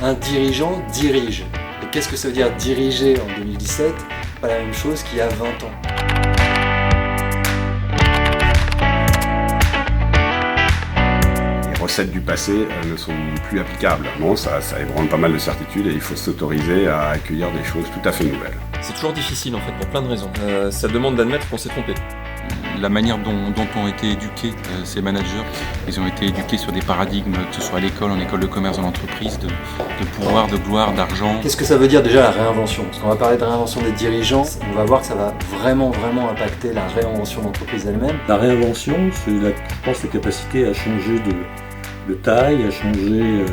Un dirigeant dirige. Et qu'est-ce que ça veut dire diriger en 2017 ? Pas la même chose qu'il y a 20 ans. Les recettes du passé ne sont plus applicables. Bon, ça ébranle pas mal de certitudes et il faut s'autoriser à accueillir des choses tout à fait nouvelles. C'est toujours difficile en fait pour plein de raisons. Ça demande d'admettre qu'on s'est trompé. La manière dont ont été éduqués ces managers, ils ont été éduqués sur des paradigmes, que ce soit à l'école, en école de commerce, dans l'entreprise, de pouvoir, de gloire, d'argent. Qu'est-ce que ça veut dire déjà la réinvention ? Parce qu'on va parler de réinvention des dirigeants, on va voir que ça va vraiment impacter la réinvention de l'entreprise elle-même. La réinvention, c'est je pense la capacité à changer de taille, à changer,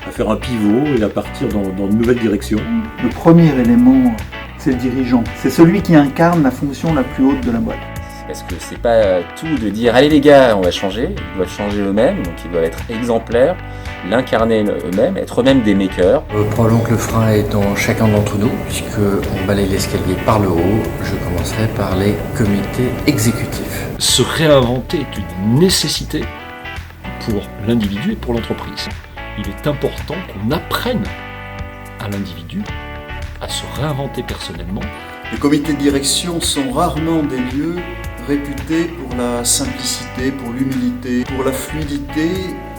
à faire un pivot et à partir dans de nouvelles directions. Le premier élément, c'est le dirigeant. C'est celui qui incarne la fonction la plus haute de la boîte. Parce que c'est pas tout de dire allez les gars, on va changer, ils doivent changer eux-mêmes, donc ils doivent être exemplaires, l'incarner eux-mêmes, être eux-mêmes des makers. Probablement que le frein est dans chacun d'entre nous, puisqu'on balaye l'escalier par le haut. Je commencerai par les comités exécutifs. Se réinventer est une nécessité pour l'individu et pour l'entreprise. Il est important qu'on apprenne à l'individu à se réinventer personnellement. Les comités de direction sont rarement des lieux réputés pour la simplicité, pour l'humilité, pour la fluidité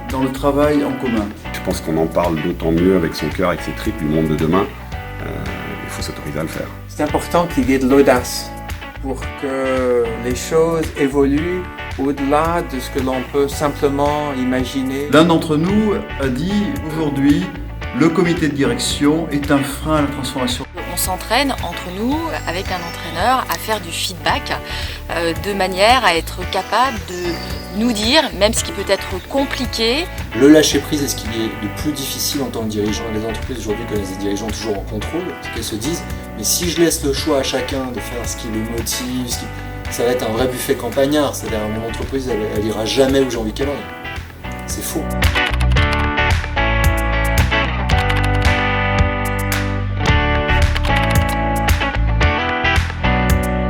dans le travail en commun. Je pense qu'on en parle d'autant mieux avec son cœur, avec ses tripes du monde de demain. Il faut s'autoriser à le faire. C'est important qu'il y ait de l'audace pour que les choses évoluent au-delà de ce que l'on peut simplement imaginer. L'un d'entre nous a dit aujourd'hui, le comité de direction est un frein à la transformation. On s'entraîne entre nous, avec un entraîneur, à faire du feedback de manière à être capable de nous dire, même ce qui peut être compliqué. Le lâcher-prise est ce qu'il y a de plus difficile en tant que dirigeant. Les entreprises aujourd'hui connaissent des dirigeants toujours en contrôle, c'est qu'elles se disent mais si je laisse le choix à chacun de faire ce qui le motive, ça va être un vrai buffet campagnard. C'est-à-dire mon entreprise, elle ira jamais où j'ai envie qu'elle aille. C'est faux.